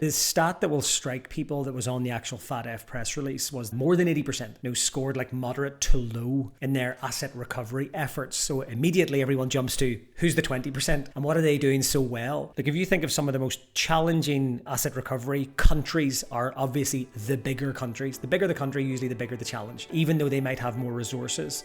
The stat that will strike people that was on the actual FATF press release was more than 80% scored like moderate to low in their asset recovery efforts. So immediately everyone jumps to who's the 20% and what are they doing so well? Like if you think of some of the most challenging asset recovery countries are obviously the bigger countries. The bigger the country, usually the bigger the challenge, even though they might have more resources.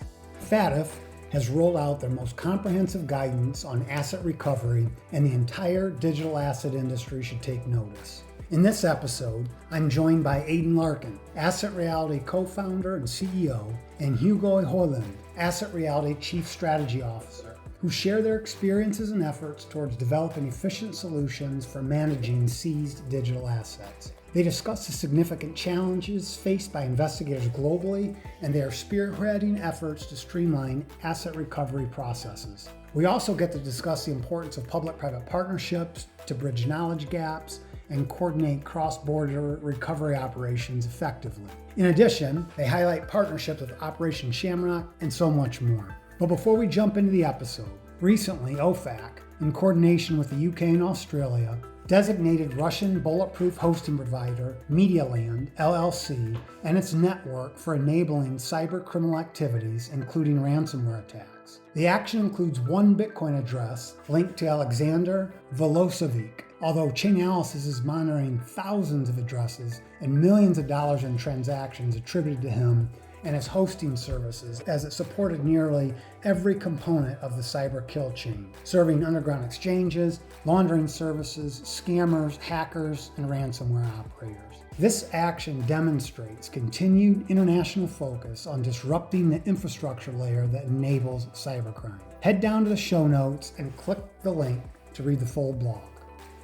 FATF has rolled out their most comprehensive guidance on asset recovery, and the entire digital asset industry should take notice. In this episode, I'm joined by Aidan Larkin, Asset Reality co-founder and CEO, and Hugo Hoyland, Asset Reality Chief Strategy Officer, who share their experiences and efforts towards developing efficient solutions for managing seized digital assets. They discuss the significant challenges faced by investigators globally, and they are spearheading efforts to streamline asset recovery processes. We also get to discuss the importance of public-private partnerships to bridge knowledge gaps and coordinate cross-border recovery operations effectively. In addition, they highlight partnerships with Operation Shamrock and so much more. But before we jump into the episode, recently OFAC, in coordination with the UK and Australia, designated Russian bulletproof hosting provider Medialand LLC and its network for enabling cyber criminal activities, including ransomware attacks. The action includes one Bitcoin address linked to Alexander Velosovic, although Chainalysis is monitoring thousands of addresses and millions of dollars in transactions attributed to him and its hosting services, as it supported nearly every component of the cyber kill chain, serving underground exchanges, laundering services, scammers, hackers, and ransomware operators. This action demonstrates continued international focus on disrupting the infrastructure layer that enables cybercrime. Head down to the show notes and click the link to read the full blog.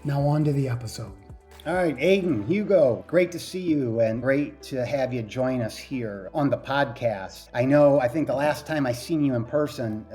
Now on to the episode. All right, Aidan, Hugo, great to see you and great to have you join us here on the podcast. I think the last time I seen you in person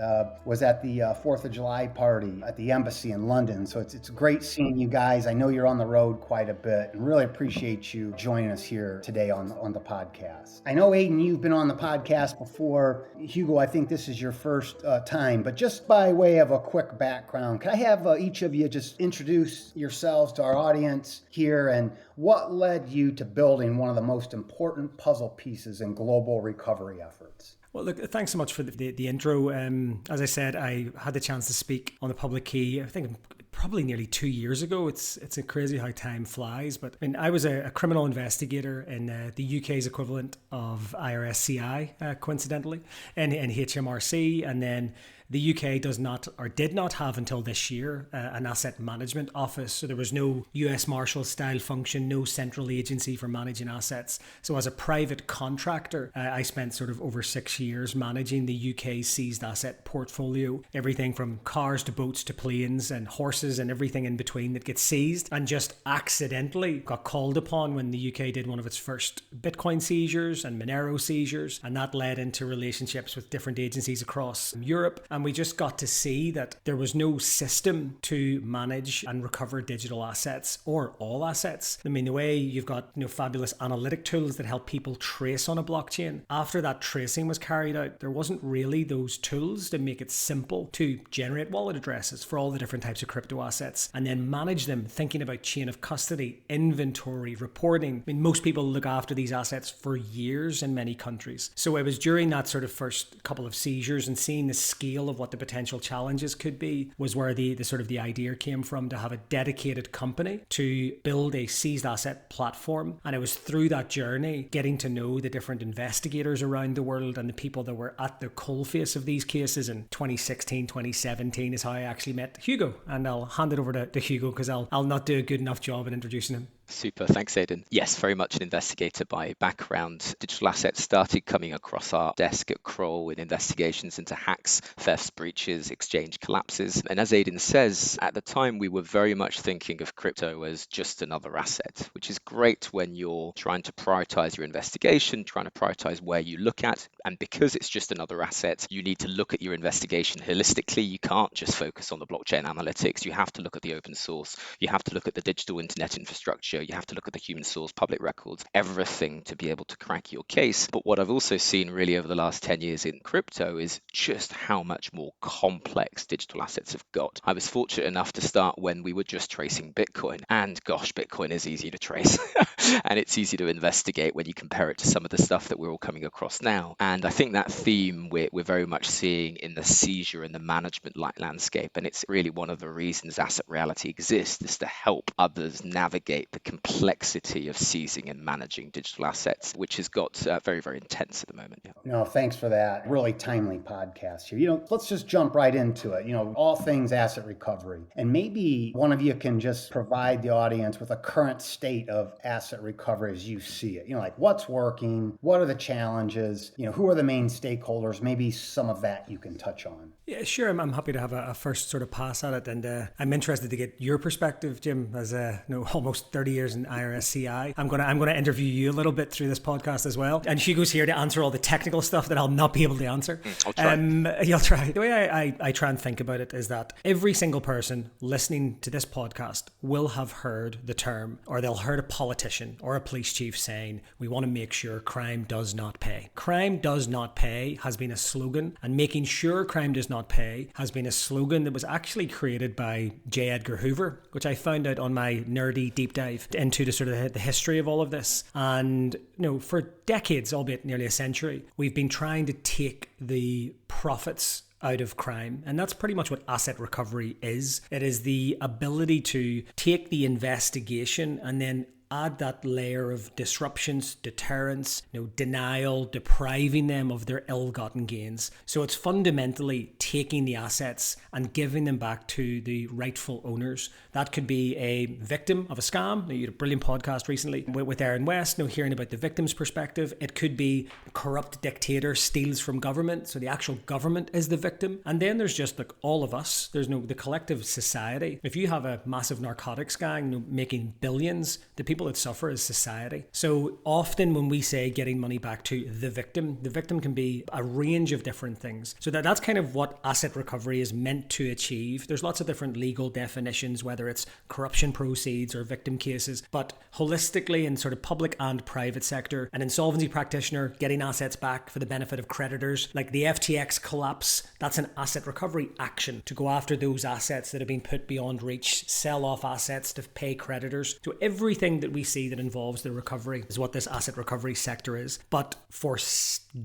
was at the 4th of July party at the embassy in London. So it's great seeing you guys. I know you're on the road quite a bit and really appreciate you joining us here today on the podcast. I know, Aidan, you've been on the podcast before. Hugo, I think this is your first time, but just by way of a quick background, can I have each of you just introduce yourselves to our audience here, and what led you to building one of the most important puzzle pieces in global recovery efforts? Well, look, thanks so much for the intro. As I said, I had the chance to speak on the public key, I think probably nearly 2 years ago. It's a crazy how time flies. But I was a criminal investigator in the UK's equivalent of IRSCI, coincidentally, and HMRC, and then the UK does not, or did not have until this year, an asset management office. So there was no US Marshal style function, no central agency for managing assets. So as a private contractor, I spent sort of over 6 years managing the UK's seized asset portfolio, everything from cars to boats to planes and horses and everything in between that gets seized, and just accidentally got called upon when the UK did one of its first Bitcoin seizures and Monero seizures. And that led into relationships with different agencies across Europe. And we just got to see that there was no system to manage and recover digital assets or all assets. I mean, the way you've got fabulous analytic tools that help people trace on a blockchain, after that tracing was carried out, there wasn't really those tools to make it simple to generate wallet addresses for all the different types of crypto assets and then manage them, thinking about chain of custody, inventory, reporting. I mean, most people look after these assets for years in many countries. So it was during that sort of first couple of seizures and seeing the scale of what the potential challenges could be was where the sort of the idea came from, to have a dedicated company to build a seized asset platform. And it was through that journey, getting to know the different investigators around the world and the people that were at the coalface of these cases in 2016, 2017 is how I actually met Hugo. And I'll hand it over to Hugo because I'll not do a good enough job in introducing him. Super. Thanks, Aidan. Yes, very much an investigator by background. Digital assets started coming across our desk at Kroll in investigations into hacks, thefts, breaches, exchange collapses. And as Aidan says, at the time, we were very much thinking of crypto as just another asset, which is great when you're trying to prioritize your investigation, trying to prioritize where you look at. And because it's just another asset, you need to look at your investigation holistically. You can't just focus on the blockchain analytics. You have to look at the open source. You have to look at the digital internet infrastructure. structure, you have to look at the human source, public records, everything to be able to crack your case. But what I've also seen really over the last 10 years in crypto is just how much more complex digital assets have got. I was fortunate enough to start when we were just tracing Bitcoin, and gosh, Bitcoin is easy to trace and it's easy to investigate when you compare it to some of the stuff that we're all coming across now. And I think that theme we're very much seeing in the seizure and the management landscape, and it's really one of the reasons Asset Reality exists, is to help others navigate the complexity of seizing and managing digital assets, which has got very, very intense at the moment. Yeah. No, thanks for that really timely podcast here. Let's just jump right into it. All things asset recovery. And maybe one of you can just provide the audience with a current state of asset recovery as you see it. Like what's working, what are the challenges, who are the main stakeholders, maybe some of that you can touch on. Yeah, sure. I'm happy to have a first sort of pass at it. And I'm interested to get your perspective, Jim, as almost 30 years in IRSCI. I'm gonna interview you a little bit through this podcast as well. And Hugo's here to answer all the technical stuff that I'll not be able to answer. I'll try. You'll try. The way I try and think about it is that every single person listening to this podcast will have heard the term, or they'll heard a politician or a police chief saying, we want to make sure crime does not pay. Crime does not pay has been a slogan, and making sure crime does not pay has been a slogan that was actually created by J. Edgar Hoover, which I found out on my nerdy deep dive into the sort of the history of all of this. And for decades, albeit nearly a century, we've been trying to take the profits out of crime. And that's pretty much what asset recovery is. It is the ability to take the investigation and then add that layer of disruptions, deterrence, denial, depriving them of their ill-gotten gains. So it's fundamentally taking the assets and giving them back to the rightful owners. That could be a victim of a scam. You had a brilliant podcast recently with Aaron West, hearing about the victim's perspective. It could be a corrupt dictator steals from government, so the actual government is the victim. And then there's just like all of us. There's the collective society. If you have a massive narcotics gang making billions, the people that suffer is society. So often when we say getting money back to the victim can be a range of different things. So that's kind of what asset recovery is meant to achieve. There's lots of different legal definitions, whether it's corruption proceeds or victim cases, but holistically in sort of public and private sector, an insolvency practitioner getting assets back for the benefit of creditors, like the FTX collapse, that's an asset recovery action to go after those assets that have been put beyond reach, sell off assets to pay creditors. So everything that we see that involves the recovery is what this asset recovery sector is. But for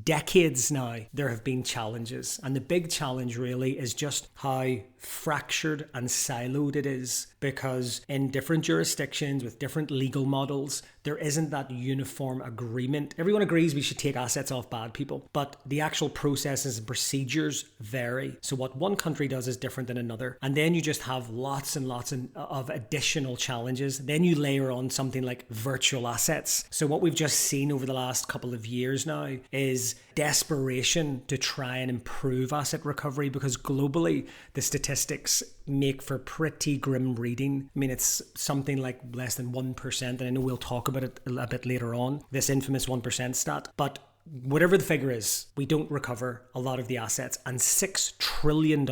decades now, there have been challenges. And the big challenge really is just how fractured and siloed it is, because in different jurisdictions with different legal models, there isn't that uniform agreement. Everyone agrees we should take assets off bad people, but the actual processes and procedures vary. So what one country does is different than another. And then you just have lots and lots of additional challenges. Then you layer on something like virtual assets. So what we've just seen over the last couple of years now is desperation to try and improve asset recovery, because globally the statistics make for pretty grim reading. I mean, it's something like less than 1%, and I know we'll talk about it a bit later on, this infamous 1% stat, but whatever the figure is, we don't recover a lot of the assets, and $6 trillion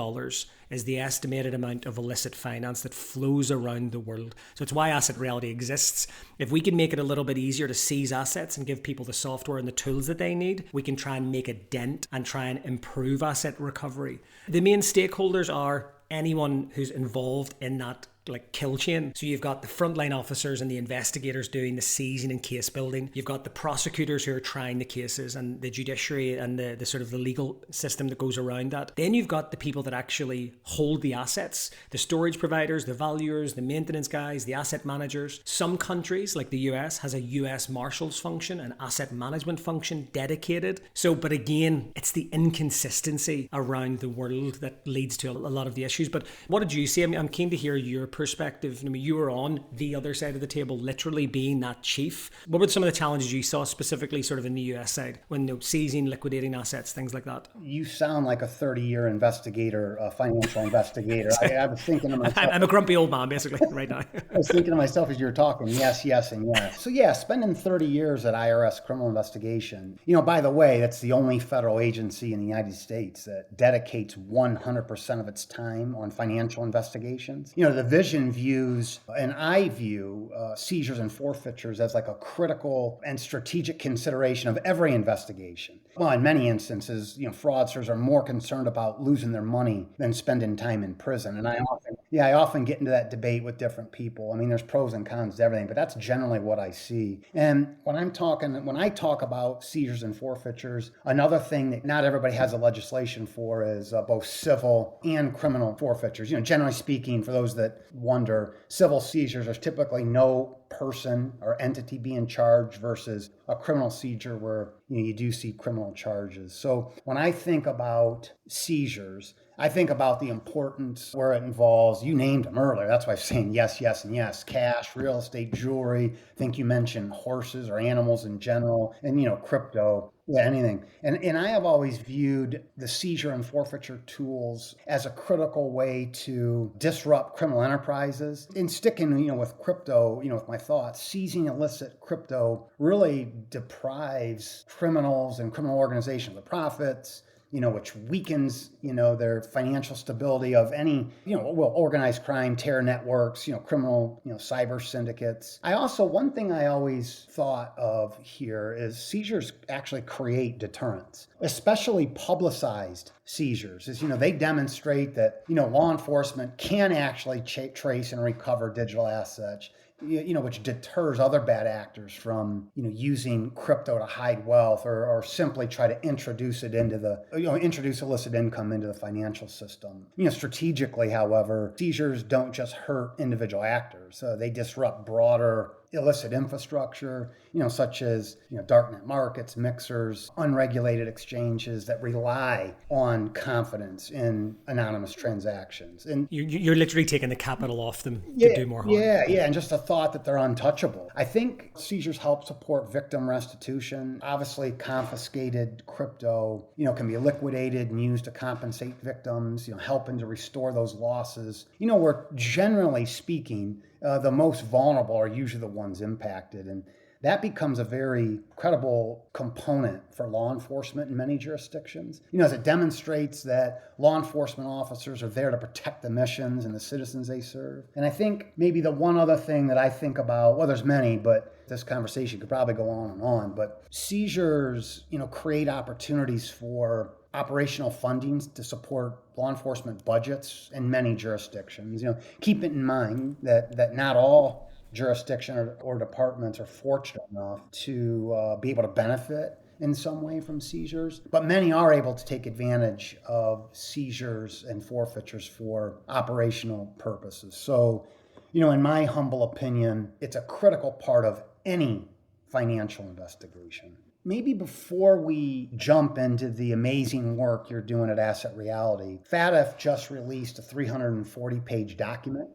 is the estimated amount of illicit finance that flows around the world. So it's why Asset Reality exists. If we can make it a little bit easier to seize assets and give people the software and the tools that they need, we can try and make a dent and try and improve asset recovery. The main stakeholders are anyone who's involved in that like kill chain. So you've got the frontline officers and the investigators doing the seizing and case building. You've got the prosecutors who are trying the cases, and the judiciary and the sort of the legal system that goes around that. Then you've got the people that actually hold the assets, the storage providers, the valuers, the maintenance guys, the asset managers. Some countries like the US has a US Marshals function, an asset management function dedicated. So, but again, it's the inconsistency around the world that leads to a lot of the issues. But what did you see? I mean, I'm keen to hear your perspective. I mean, you were on the other side of the table, literally being that chief. What were some of the challenges you saw specifically sort of in the US side when seizing, liquidating assets, things like that? You sound like a 30-year investigator, a financial investigator. I was thinking to myself. I'm a grumpy old man, basically, right now. I was thinking to myself as you were talking, yes, and yes. So yeah, spending 30 years at IRS criminal investigation. By the way, that's the only federal agency in the United States that dedicates 100% of its time on financial investigations. The vision division views, and I view seizures and forfeitures as like a critical and strategic consideration of every investigation. Well, in many instances, fraudsters are more concerned about losing their money than spending time in prison. And I often get into that debate with different people. I mean, there's pros and cons to everything, but that's generally what I see. And when I talk about seizures and forfeitures, another thing that not everybody has a legislation for is both civil and criminal forfeitures. Generally speaking, for those that wonder, civil seizures, there's typically no person or entity being charged versus a criminal seizure where you do see criminal charges. So when I think about seizures, I think about the importance where it involves, you named them earlier. That's why I'm saying yes, yes, and yes. Cash, real estate, jewelry. I think you mentioned horses or animals in general, and crypto. Yeah, anything. And I have always viewed the seizure and forfeiture tools as a critical way to disrupt criminal enterprises. And sticking, with crypto, with my thoughts, seizing illicit crypto really deprives criminals and criminal organizations of profits, which weakens, their financial stability of any, organized crime, terror networks, criminal, cyber syndicates. One thing I always thought of here is seizures actually create deterrence, especially publicized seizures. They demonstrate that, law enforcement can actually trace and recover digital assets, which deters other bad actors from, using crypto to hide wealth or simply try to introduce illicit income into the financial system. Strategically, however, seizures don't just hurt individual actors. They disrupt broader illicit infrastructure, such as, darknet markets, mixers, unregulated exchanges that rely on confidence in anonymous transactions. And you're literally taking the capital off them to do more harm. Yeah. And just the thought that they're untouchable. I think seizures help support victim restitution. Obviously, confiscated crypto, can be liquidated and used to compensate victims, helping to restore those losses. Where generally speaking, the most vulnerable are usually the ones impacted. And that becomes a very credible component for law enforcement in many jurisdictions. As it demonstrates that law enforcement officers are there to protect the missions and the citizens they serve. And I think maybe the one other thing that I think about, well, there's many, but this conversation could probably go on and on, but seizures, create opportunities for operational fundings to support law enforcement budgets in many jurisdictions. Keep it in mind that not all jurisdiction or departments are fortunate enough to be able to benefit in some way from seizures, but many are able to take advantage of seizures and forfeitures for operational purposes. So, in my humble opinion, it's a critical part of any financial investigation. Maybe before we jump into the amazing work you're doing at Asset Reality, FATF just released a 340-page document,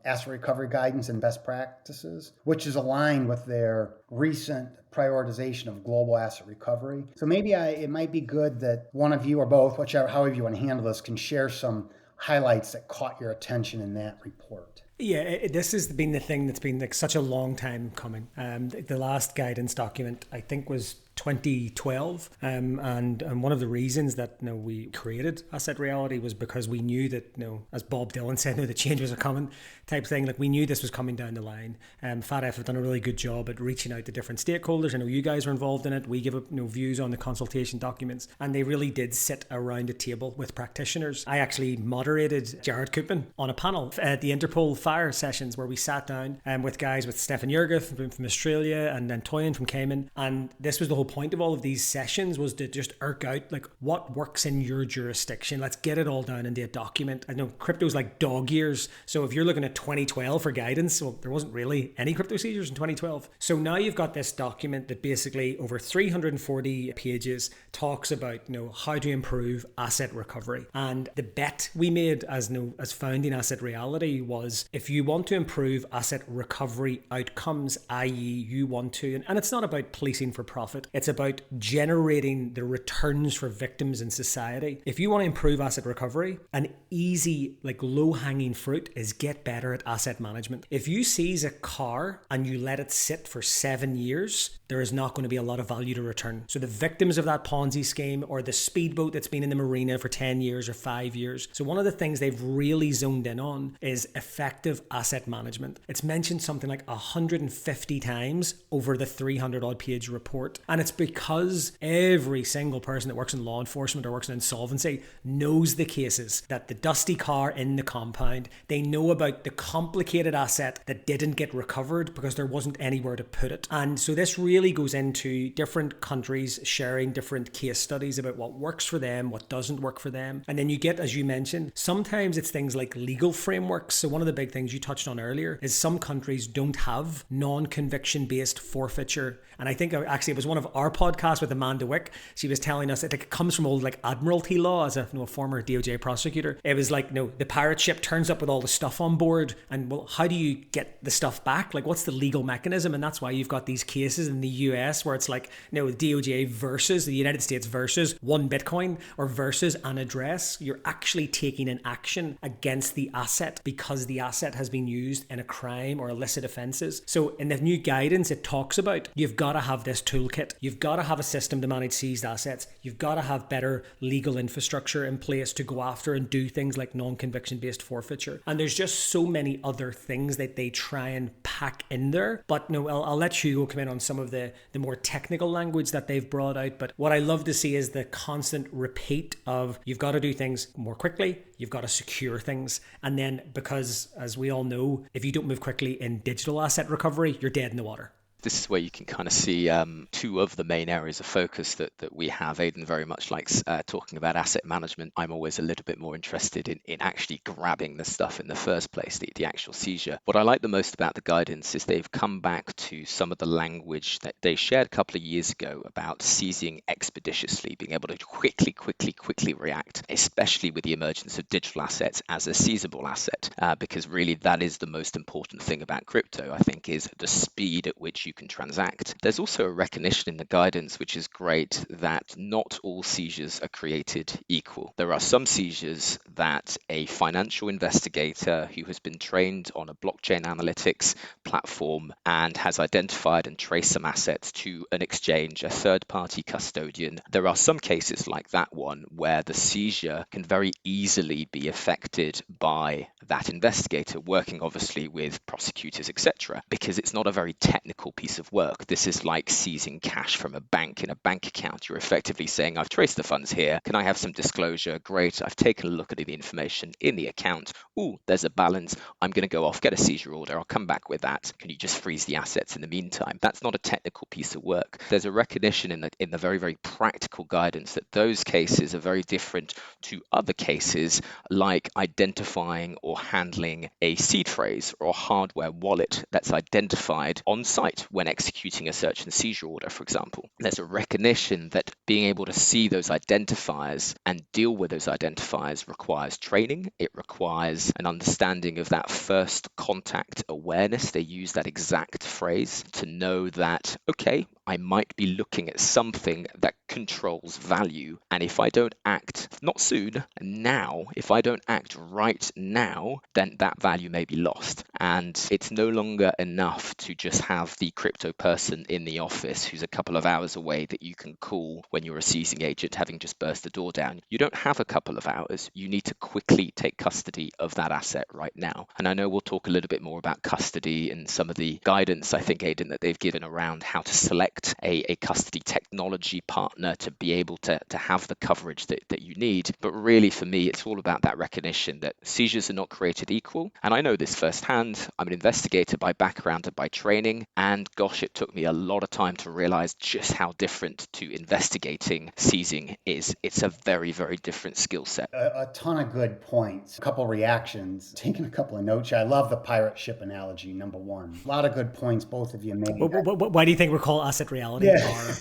Asset Recovery Guidance and Best Practices, which is aligned with their recent prioritization of global asset recovery. So maybe it might be good that one of you or both, however you want to handle this, can share some highlights that caught your attention in that report. Yeah, this has been the thing that's been such a long time coming. The last guidance document, I think, was 2012, and one of the reasons that we created Asset Reality was because we knew that as Bob Dylan said, the changes are coming type thing. We knew this was coming down the line. FATF have done a really good job at reaching out to different stakeholders. I know you guys were involved in it. We give views on the consultation documents, and they really did sit around a table with practitioners. I actually moderated Jared Coopman on a panel at the Interpol Fire sessions where we sat down with guys with Stefan Jurgeth from Australia and then Toyin from Cayman, and this was the whole point of all of these sessions, was to just irk out what works in your jurisdiction. Let's get it all down into a document. I know crypto's like dog years, so if you're looking at 2012 for guidance, well, there wasn't really any crypto seizures in 2012. So now you've got this document that basically over 340 pages talks about how to improve asset recovery. And the bet we made as founding Asset Reality was, if you want to improve asset recovery outcomes, i.e. you want to, and it's not about policing for profit, it's it's about generating the returns for victims in society. If you want to improve asset recovery, an easy, like low-hanging fruit is get better at asset management. If you seize a car and you let it sit for 7 years, there is not going to be a lot of value to return. So the victims of that Ponzi scheme, or the speedboat that's been in the marina for 10 years or 5 years. So one of the things they've really zoned in on is effective asset management. It's mentioned something like 150 times over the 300 odd page report. And it's because every single person that works in law enforcement or works in insolvency knows the cases, that the dusty car in the compound, they know about the complicated asset that didn't get recovered because there wasn't anywhere to put it. And so this really goes into different countries sharing different case studies about what works for them, what doesn't work for them. And then you get, as you mentioned, sometimes it's things like legal frameworks. So one of the big things you touched on earlier is some countries don't have non-conviction based forfeiture. And I think actually it was one of our podcasts with Amanda Wick. She was telling us that it comes from old like admiralty law. As a former DOJ prosecutor, it was like, the pirate ship turns up with all the stuff on board, and well, how do you get the stuff back? Like, what's the legal mechanism? And that's why you've got these cases in the US where it's like, the DOJ versus the United States versus one Bitcoin or versus an address. You're actually taking an action against the asset because the asset has been used in a crime or illicit offenses. So in the new guidance, it talks about you've got to have this toolkit. You've got to have a system to manage seized assets. You've got to have better legal infrastructure in place to go after and do things like non-conviction based forfeiture. And there's just so many other things that they try and pack in there. But no, I'll let Hugo come in on some of the more technical language that they've brought out. But what I love to see is the constant repeat of you've got to do things more quickly. You've got to secure things. And then because, as we all know, if you don't move quickly in digital asset recovery, you're dead in the water. This is where you can kind of see two of the main areas of focus that we have. Aidan very much likes talking about asset management. I'm always a little bit more interested in actually grabbing the stuff in the first place, the actual seizure. What I like the most about the guidance is they've come back to some of the language that they shared a couple of years ago about seizing expeditiously, being able to quickly react, especially with the emergence of digital assets as a seizable asset, because really that is the most important thing about crypto, I think, is the speed at which you can transact. There's also a recognition in the guidance, which is great, that not all seizures are created equal. There are some seizures that a financial investigator who has been trained on a blockchain analytics platform and has identified and traced some assets to an exchange, a third-party custodian. There are some cases like that one where the seizure can very easily be affected by that investigator, working obviously with prosecutors, etc., because it's not a very technical piece of work. This is like seizing cash from a bank in a bank account. You're effectively saying, I've traced the funds here. Can I have some disclosure? Great. I've taken a look at the information in the account. Ooh, there's a balance. I'm going to go off, get a seizure order. I'll come back with that. Can you just freeze the assets in the meantime? That's not a technical piece of work. There's a recognition in the very, very practical guidance that those cases are very different to other cases, like identifying or handling a seed phrase or a hardware wallet that's identified on site when executing a search and seizure order, for example. There's a recognition that being able to see those identifiers and deal with those identifiers requires training. It requires an understanding of that first contact awareness. They use that exact phrase to know that, okay, I might be looking at something that controls value. And if I don't act, not soon, now, if I don't act right now, then that value may be lost. And it's no longer enough to just have the crypto person in the office who's a couple of hours away that you can call when you're a seizing agent having just burst the door down. You don't have a couple of hours. You need to quickly take custody of that asset right now. And I know we'll talk a little bit more about custody and some of the guidance, I think, Aidan, that they've given around how to select a custody technology partner to be able to have the coverage that you need. But really, for me, it's all about that recognition that seizures are not created equal. And I know this firsthand. I'm an investigator by background and by training. And gosh, it took me a lot of time to realize just how different to investigating seizing is. It's a very, very different skill set. A ton of good points. A couple reactions. Taking a couple of notes. I love the pirate ship analogy, number one. A lot of good points both of you made. Why do you think we're called asset reality? Yeah.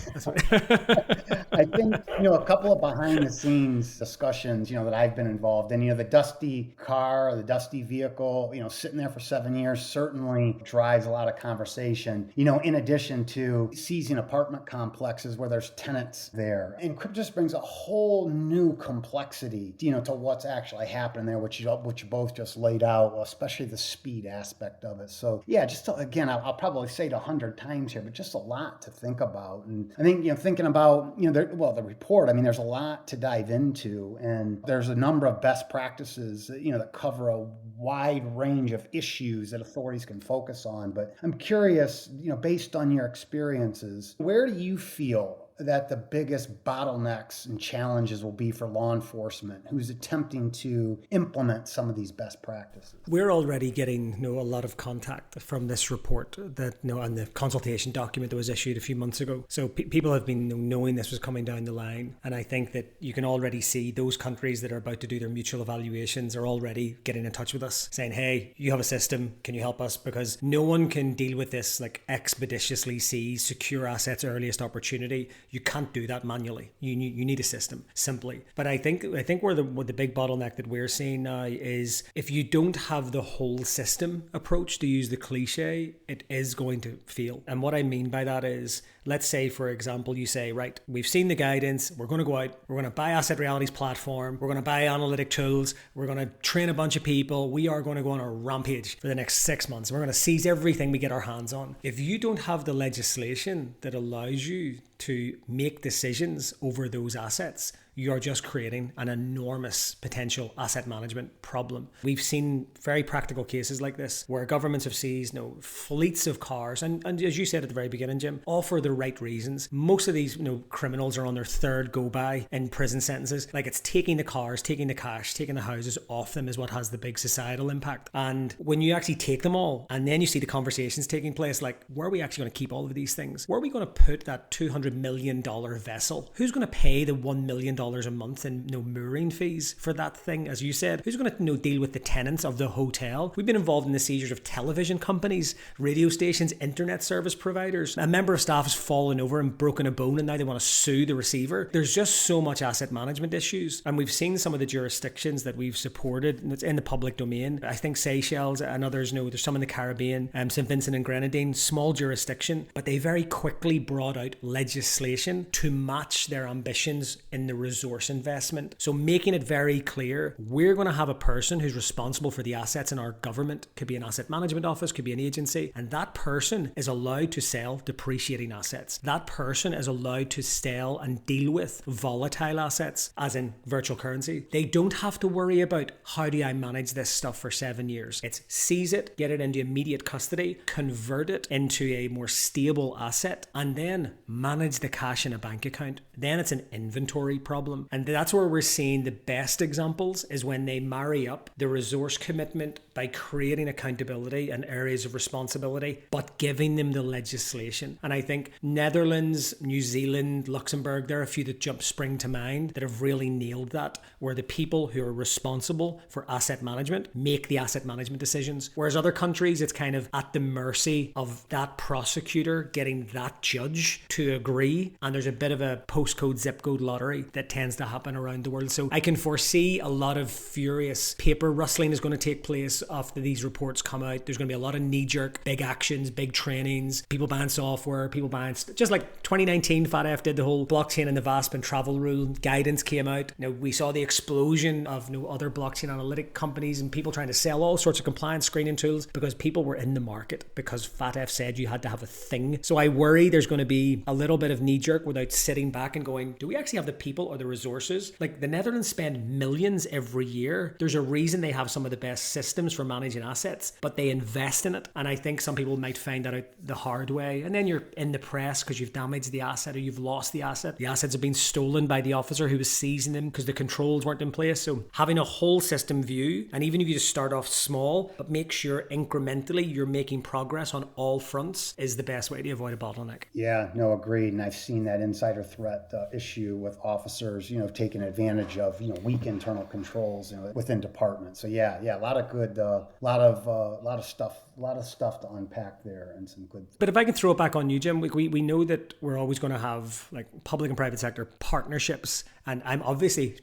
I think, a couple of behind the scenes discussions, that I've been involved in, the dusty car, the dusty vehicle, sitting there for 7 years certainly drives a lot of conversation, in addition to seizing apartment complexes where there's tenants there. And crypto just brings a whole new complexity, to what's actually happening there, which you both just laid out, especially the speed aspect of it. So yeah, again, I'll probably say it 100 times here, but just a lot to think about. And I think, thinking about, the report, there's a lot to dive into, and there's a number of best practices, that cover a wide range of issues that authorities can focus on. But I'm curious, based on your experiences, where do you feel that the biggest bottlenecks and challenges will be for law enforcement who's attempting to implement some of these best practices? We're already getting a lot of contact from this report that and the consultation document that was issued a few months ago. So people have been knowing this was coming down the line, and I think that you can already see those countries that are about to do their mutual evaluations are already getting in touch with us saying, hey, you have a system, can you help us? Because no one can deal with this like expeditiously seize secure assets earliest opportunity. You can't do that manually. You need a system, simply. But I think where the big bottleneck that we're seeing now is if you don't have the whole system approach, to use the cliche, it is going to fail. And what I mean by that is, let's say, for example, you say, right, we've seen the guidance, we're going to go out, we're going to buy Asset Reality's platform, we're going to buy analytic tools, we're going to train a bunch of people, we are going to go on a rampage for the next 6 months. We're going to seize everything we get our hands on. If you don't have the legislation that allows you to make decisions over those assets, you're just creating an enormous potential asset management problem. We've seen very practical cases like this where governments have seized fleets of cars, and as you said at the very beginning, Jim, all for the right reasons. Most of these criminals are on their third go-by in prison sentences. Like, it's taking the cars, taking the cash, taking the houses off them is what has the big societal impact. And when you actually take them all and then you see the conversations taking place, like, where are we actually going to keep all of these things? Where are we going to put that $200 million vessel? Who's going to pay the $1 million a month in mooring fees for that thing? As you said, who's going to deal with the tenants of the hotel? We've been involved in the seizures of television companies, radio stations, internet service providers. A member of staff has fallen over and broken a bone, and now they want to sue the receiver. There's just so much asset management issues, and we've seen some of the jurisdictions that we've supported, and it's in the public domain. I think Seychelles and others, there's some in the Caribbean, St. Vincent and Grenadine, small jurisdiction, but they very quickly brought out legislation to match their ambitions in the resource investment. So making it very clear, we're going to have a person who's responsible for the assets in our government. Could be an asset management office, could be an agency, and that person is allowed to sell depreciating assets. That person is allowed to sell and deal with volatile assets, as in virtual currency. They don't have to worry about, how do I manage this stuff for 7 years? It's seize it, get it into immediate custody, convert it into a more stable asset, and then manage the cash in a bank account. Then it's an inventory problem. And that's where we're seeing the best examples, is when they marry up the resource commitment by creating accountability and areas of responsibility, but giving them the legislation. And I think Netherlands, New Zealand, Luxembourg, there are a few that spring to mind that have really nailed that, where the people who are responsible for asset management make the asset management decisions. Whereas other countries, it's kind of at the mercy of that prosecutor getting that judge to agree. And there's a bit of a postcode, zip code lottery that tends to happen around the world. So I can foresee a lot of furious paper rustling is going to take place after these reports come out. There's going to be a lot of knee-jerk big actions, big trainings, people buying software, people buying just like 2019 FATF did the whole blockchain and the VASP and travel rule guidance came out. We saw the explosion of other blockchain analytic companies and people trying to sell all sorts of compliance screening tools because people were in the market, because FATF said you had to have a thing. So I worry there's going to be a little bit of knee-jerk without sitting back and going, do we actually have the people or the resources? Like, the Netherlands spend millions every year. There's a reason they have some of the best systems for managing assets, but they invest in it. And I think some people might find that out the hard way. And then you're in the press because you've damaged the asset or you've lost the asset. The assets have been stolen by the officer who was seizing them because the controls weren't in place. So having a whole system view, and even if you just start off small, but make sure incrementally you're making progress on all fronts, is the best way to avoid a bottleneck. Yeah, no, agreed. And I've seen that insider threat issue with officers, taking advantage of, weak internal controls within departments. So yeah, a lot of good, lot of stuff of stuff to unpack there and some good. But if I can throw it back on you, Jim, we know that we're always going to have like public and private sector partnerships. And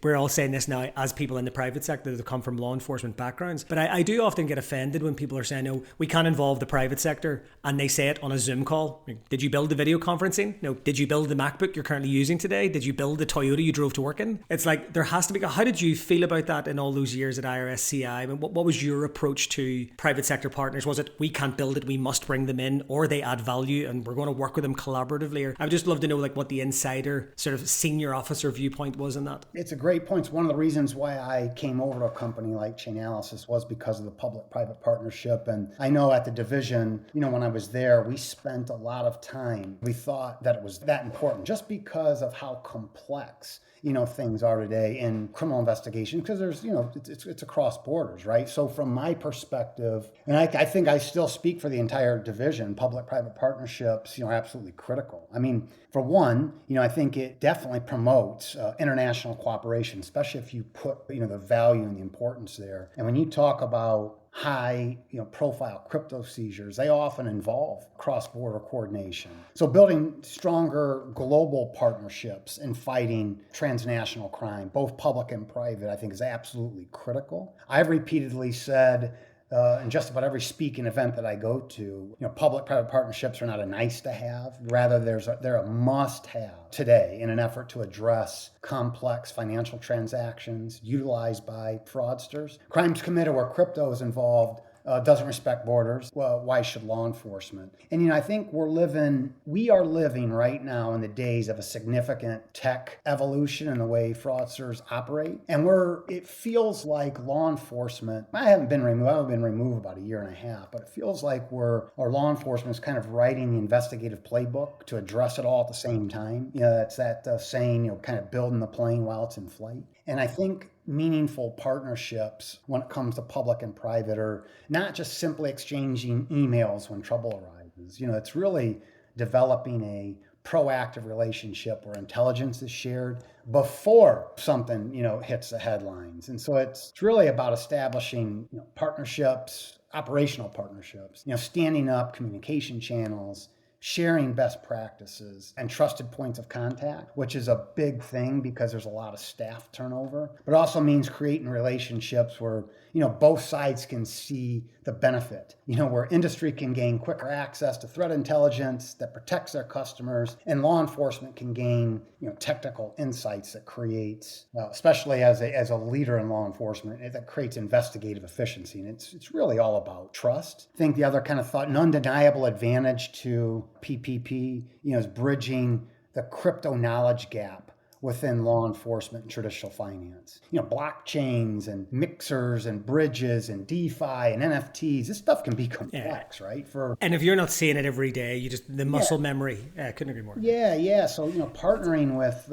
we're all saying this now as people in the private sector that come from law enforcement backgrounds. But I do often get offended when people are saying, no, we can't involve the private sector. And they say it on a Zoom call. Did you build the video conferencing? No. Did you build the MacBook you're currently using today? Did you build the Toyota you drove to work in? It's like there has to be. How did you feel about that in all those years at IRSCI? I mean, what was your approach to private sector partners? Was it we can't build it, we must bring them in, or they add value and we're going to work with them collaboratively? Or I would just love to know like what the insider sort of senior officer viewpoint was in that. It's a great point. It's one of the reasons why I came over to a company like Chainalysis was because of the public-private partnership. And I know at the division, when I was there, we spent a lot of time. We thought that it was that important just because of how complex things are today in criminal investigation, because there's, it's across borders, right? So from my perspective, and I think I still speak for the entire division, public-private partnerships, are absolutely critical. I mean, for one, I think it definitely promotes international cooperation, especially if you put, the value and the importance there. And when you talk about high, profile crypto seizures, they often involve cross-border coordination. So building stronger global partnerships in fighting transnational crime, both public and private, I think is absolutely critical. I've repeatedly said in just about every speaking event that I go to, public-private partnerships are not a nice to have. Rather, they're a must-have today in an effort to address complex financial transactions utilized by fraudsters. Crimes committed where crypto is involved doesn't respect borders. Well, why should law enforcement? And I think we are living right now in the days of a significant tech evolution in the way fraudsters operate. And it feels like law enforcement, I haven't been removed about a year and a half, but it feels like our law enforcement is kind of writing the investigative playbook to address it all at the same time. It's that saying, kind of building the plane while it's in flight. And I think meaningful partnerships when it comes to public and private are not just simply exchanging emails when trouble arises. It's really developing a proactive relationship where intelligence is shared before something, hits the headlines. And so it's really about establishing, partnerships, operational partnerships, standing up communication channels, sharing best practices and trusted points of contact, which is a big thing because there's a lot of staff turnover. But it also means creating relationships where, both sides can see the benefit, where industry can gain quicker access to threat intelligence that protects their customers, and law enforcement can gain, technical insights that creates, especially as a leader in law enforcement, that creates investigative efficiency. And it's really all about trust. I think the other kind of thought, an undeniable advantage to PPP, is bridging the crypto knowledge gap within law enforcement and traditional finance. Blockchains and mixers and bridges and DeFi and NFTs, this stuff can be complex, right? And if you're not seeing it every day, the muscle memory, I couldn't agree more. Yeah. So, partnering with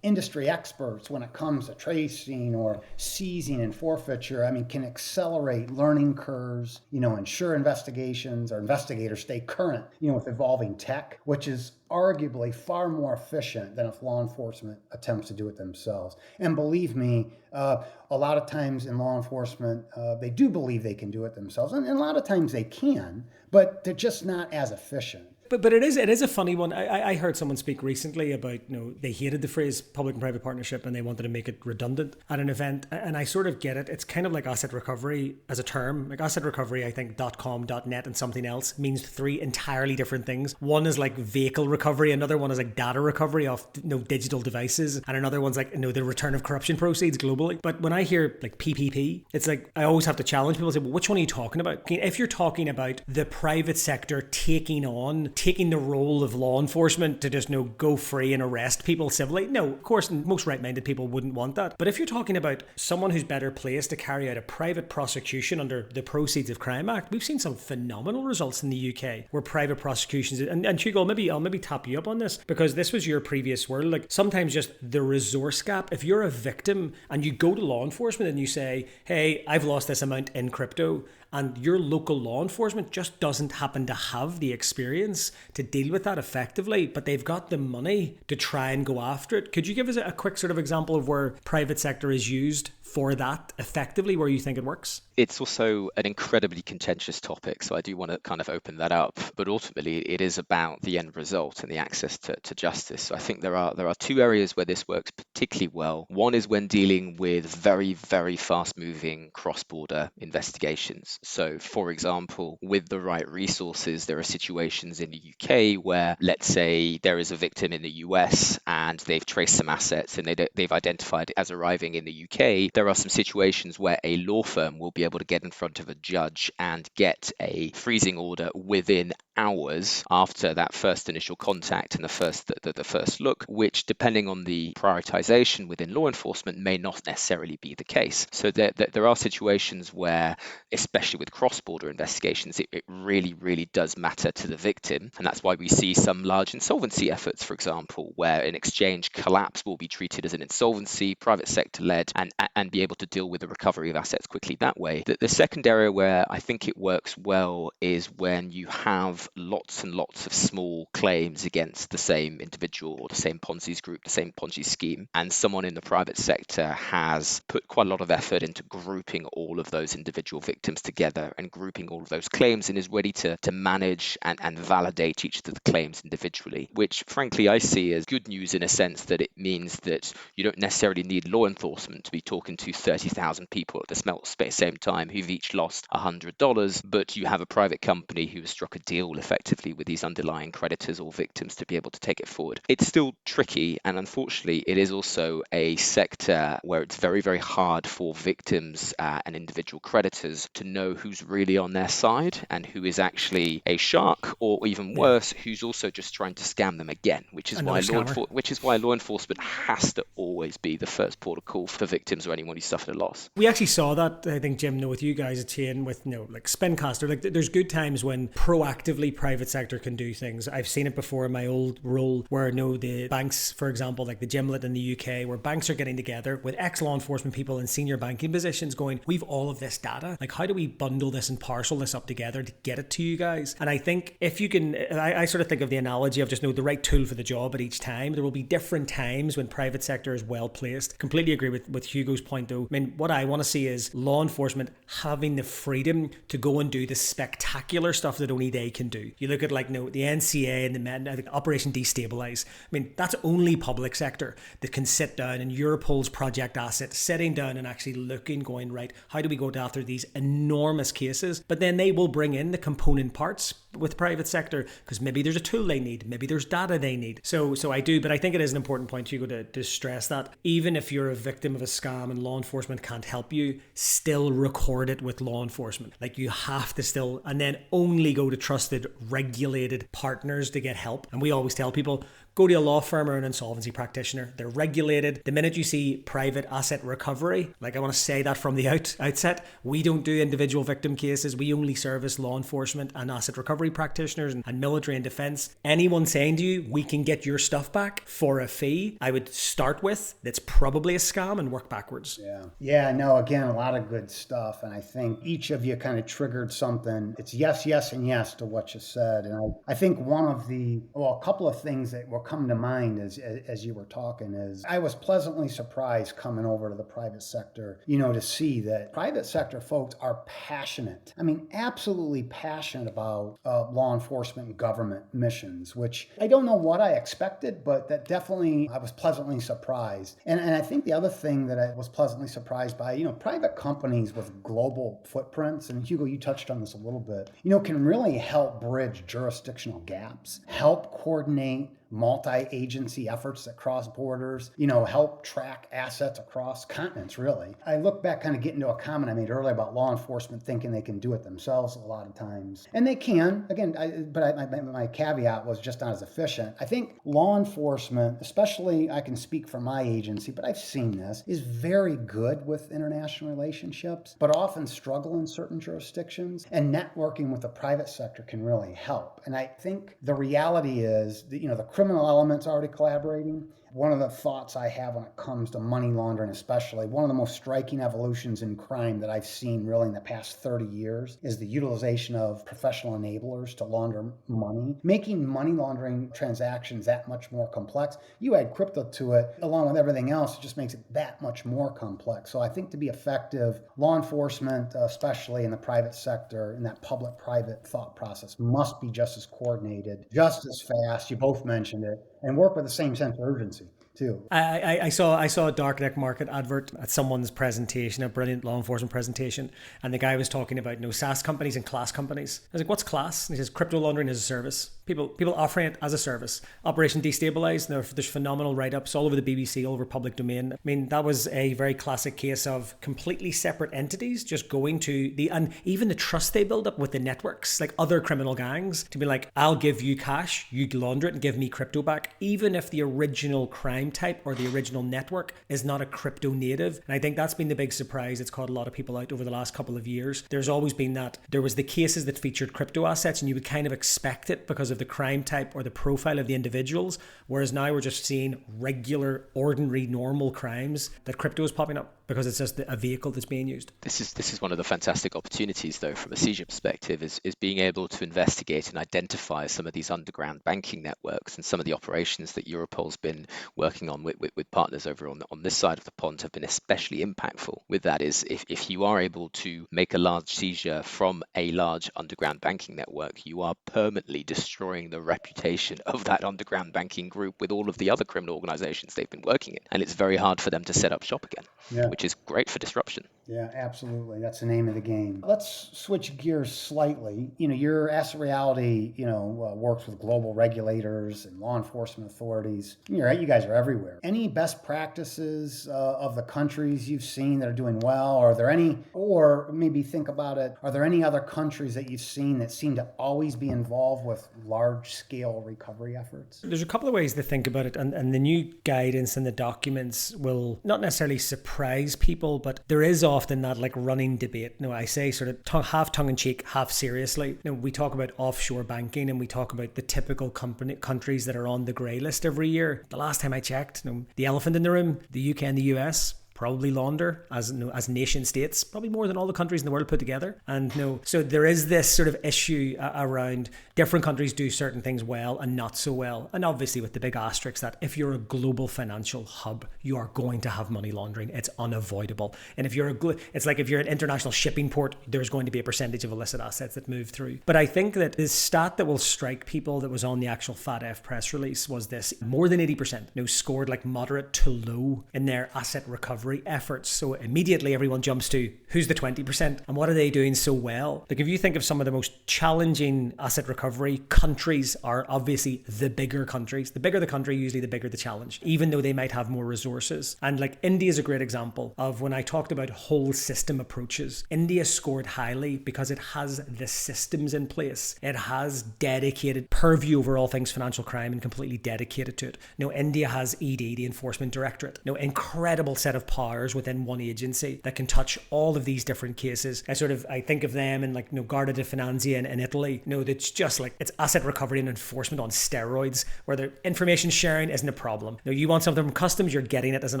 industry experts when it comes to tracing or seizing and forfeiture, can accelerate learning curves, ensure investigations or investigators stay current, with evolving tech, which is arguably far more efficient than if law enforcement attempts to do it themselves. And believe me, a lot of times in law enforcement, they do believe they can do it themselves. And a lot of times they can, but they're just not as efficient. But it is a funny one. I heard someone speak recently about, they hated the phrase public and private partnership and they wanted to make it redundant at an event. And I sort of get it. It's kind of like asset recovery as a term. Like asset recovery, I think .com, .net and something else means three entirely different things. One is like vehicle recovery. Another one is like data recovery off digital devices. And another one's like, the return of corruption proceeds globally. But when I hear like PPP, it's like, I always have to challenge people and say, well, which one are you talking about? If you're talking about the private sector taking the role of law enforcement to just go free and arrest people civilly. No, of course, most right-minded people wouldn't want that. But if you're talking about someone who's better placed to carry out a private prosecution under the Proceeds of Crime Act, we've seen some phenomenal results in the UK where private prosecutions, and Hugo, I'll maybe tap you up on this because this was your previous world. Like sometimes just the resource gap, if you're a victim and you go to law enforcement and you say, hey, I've lost this amount in crypto, and your local law enforcement just doesn't happen to have the experience to deal with that effectively, but they've got the money to try and go after it. Could you give us a quick sort of example of where private sector is used for that effectively, where you think it works? It's also an incredibly contentious topic, so I do want to kind of open that up. But ultimately, it is about the end result and the access to justice. So I think there are two areas where this works particularly well. One is when dealing with very, very fast-moving cross-border investigations. So, for example, with the right resources, there are situations in the UK where, let's say, there is a victim in the US and they've traced some assets and they've identified it as arriving in the UK. There are some situations where a law firm will be able to get in front of a judge and get a freezing order within hours after that first initial contact and the first look, which, depending on the prioritization within law enforcement, may not necessarily be the case. So there are situations where, especially with cross-border investigations, it really, really does matter to the victim. And that's why we see some large insolvency efforts, for example, where an exchange collapse will be treated as an insolvency, private sector led, and be able to deal with the recovery of assets quickly that way. The second area where I think it works well is when you have lots and lots of small claims against the same individual or the same Ponzi's group, the same Ponzi scheme, and someone in the private sector has put quite a lot of effort into grouping all of those individual victims together and grouping all of those claims and is ready to manage and validate each of the claims individually, which frankly I see as good news in a sense that it means that you don't necessarily need law enforcement to be talking to 30,000 people at the same time who've each lost $100, but you have a private company who has struck a deal effectively with these underlying creditors or victims to be able to take it forward. It's still tricky, and unfortunately it is also a sector where it's very, very hard for victims and individual creditors to know who's really on their side and who is actually a shark, or even worse, who's also just trying to scam them again, which is why law enforcement has to always be the first port of call for victims or anyone who's suffered a loss. We actually saw that, I think, Jim, with you guys at Chain, with like Spincaster. Like, there's good times when proactively private sector can do things. I've seen it before in my old role where the banks, for example, like the Gimlet in the UK, where banks are getting together with ex-law enforcement people in senior banking positions going, we've all of this data. Like, how do we bundle this and parcel this up together to get it to you guys? And I think if you can, I sort of think of the analogy of just the right tool for the job at each time. There will be different times when private sector is well placed. Completely agree with Hugo's point though. I mean, what I want to see is law enforcement having the freedom to go and do the spectacular stuff that only they can do. You look at the NCA and the Operation Destabilize. I mean, that's only public sector that can sit down, and Europol's Project Asset sitting down and actually looking, going, right, how do we go after these enormous cases? But then they will bring in the component parts with private sector because maybe there's a tool they need, maybe there's data they need. So I do, but I think it is an important point, Hugo, to stress that even if you're a victim of a scam and law enforcement can't help you, still record it with law enforcement. Like, you have to still, and then only go to trusted, regulated partners to get help. And we always tell people, go to a law firm or an insolvency practitioner. They're regulated. The minute you see private asset recovery, like, I want to say that from the outset, we don't do individual victim cases. We only service law enforcement and asset recovery practitioners and military and defense. Anyone saying to you, we can get your stuff back for a fee, I would start with, that's probably a scam and work backwards. Yeah, no, again, a lot of good stuff. And I think each of you kind of triggered something. It's yes, yes, and yes to what you said. And I think a couple of things that were coming to mind as you were talking is I was pleasantly surprised coming over to the private sector, to see that private sector folks are passionate. I mean, absolutely passionate about law enforcement and government missions, which I don't know what I expected, but that definitely I was pleasantly surprised. And I think the other thing that I was pleasantly surprised by, private companies with global footprints, and Hugo, you touched on this a little bit, can really help bridge jurisdictional gaps, help coordinate multi-agency efforts that cross borders, help track assets across continents, really. I look back, kind of getting to a comment I made earlier about law enforcement thinking they can do it themselves a lot of times. And they can, again, my caveat was just not as efficient. I think law enforcement, especially, I can speak for my agency, but I've seen this, is very good with international relationships, but often struggle in certain jurisdictions. And networking with the private sector can really help. And I think the reality is, the criminal elements already collaborating. One of the thoughts I have when it comes to money laundering especially, one of the most striking evolutions in crime that I've seen really in the past 30 years is the utilization of professional enablers to launder money, making money laundering transactions that much more complex. You add crypto to it, along with everything else, it just makes it that much more complex. So I think to be effective, law enforcement, especially in the private sector, in that public-private thought process, must be just as coordinated, just as fast, you both mentioned it, and work with the same sense of urgency too. I saw a dark net market advert at someone's presentation, a brilliant law enforcement presentation, and the guy was talking about SaaS companies and class companies. I was like, what's class? And he says crypto laundering as a service. People offering it as a service. Operation Destabilize, there's phenomenal write-ups all over the BBC, all over public domain. I mean, that was a very classic case of completely separate entities just going to and even the trust they build up with the networks, like other criminal gangs, to be like, I'll give you cash, you launder it and give me crypto back, even if the original crime type or the original network is not a crypto native. And I think that's been the big surprise that's caught a lot of people out over the last couple of years. There's always been that. There was the cases that featured crypto assets and you would kind of expect it because of the crime type or the profile of the individuals, whereas now we're just seeing regular, ordinary, normal crimes that crypto is popping up because it's just a vehicle that's being used. This is one of the fantastic opportunities, though, from a seizure perspective, is being able to investigate and identify some of these underground banking networks, and some of the operations that Europol's been working on with partners over on this side of the pond have been especially impactful. With that is if you are able to make a large seizure from a large underground banking network, you are permanently destroying the reputation of that underground banking group with all of the other criminal organizations they've been working in. And it's very hard for them to set up shop again, which is great for disruption. Yeah, absolutely. That's the name of the game. Let's switch gears slightly. Your Asset Reality, works with global regulators and law enforcement authorities. You're right, you guys are everywhere. Any best practices of the countries you've seen that are doing well? Are there any, or maybe think about it, are there any other countries that you've seen that seem to always be involved with large-scale recovery efforts? There's a couple of ways to think about it, and the new guidance and the documents will not necessarily surprise people, but there is often that running debate. I say sort of half tongue-in-cheek, half seriously. We talk about offshore banking and we talk about the typical countries that are on the grey list every year. The last time I checked, the elephant in the room, the UK and the US probably launder as nation states, probably more than all the countries in the world put together. And so there is this sort of issue around different countries do certain things well and not so well. And obviously with the big asterisk that if you're a global financial hub, you are going to have money laundering. It's unavoidable. And if you're it's like if you're an international shipping port, there's going to be a percentage of illicit assets that move through. But I think that the stat that will strike people that was on the actual FATF press release was this: more than 80% scored moderate to low in their asset recovery efforts. So immediately everyone jumps to who's the 20% and what are they doing so well? If you think of some of the most challenging asset recovery countries are obviously the bigger countries. The bigger the country, usually the bigger the challenge, even though they might have more resources. And India is a great example of when I talked about whole system approaches. India scored highly because it has the systems in place. It has dedicated purview over all things financial crime and completely dedicated to it. India has ED, the Enforcement Directorate. Incredible set of powers within one agency that can touch all of these different cases. I think of them in Guardia di Finanza in Italy. That's just it's asset recovery and enforcement on steroids, where the information sharing isn't a problem. You want something from customs, you're getting it as an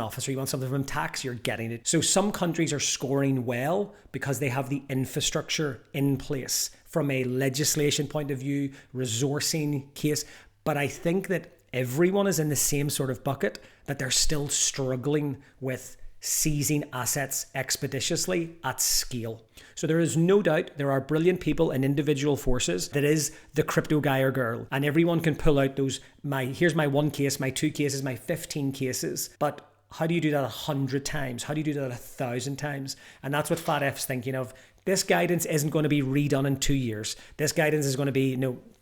officer. You want something from tax, you're getting it. So some countries are scoring well because they have the infrastructure in place from a legislation point of view, resourcing case. But I think that everyone is in the same sort of bucket, that they're still struggling with seizing assets expeditiously at scale. So there is no doubt there are brilliant people in individual forces that is the crypto guy or girl, and everyone can pull out those, here's my 1 case, my 2 cases, my 15 cases. But how do you do that 100 times? How do you do that 1,000 times? And that's what FATF's thinking of. This guidance isn't going to be redone in 2 years. This guidance is going to be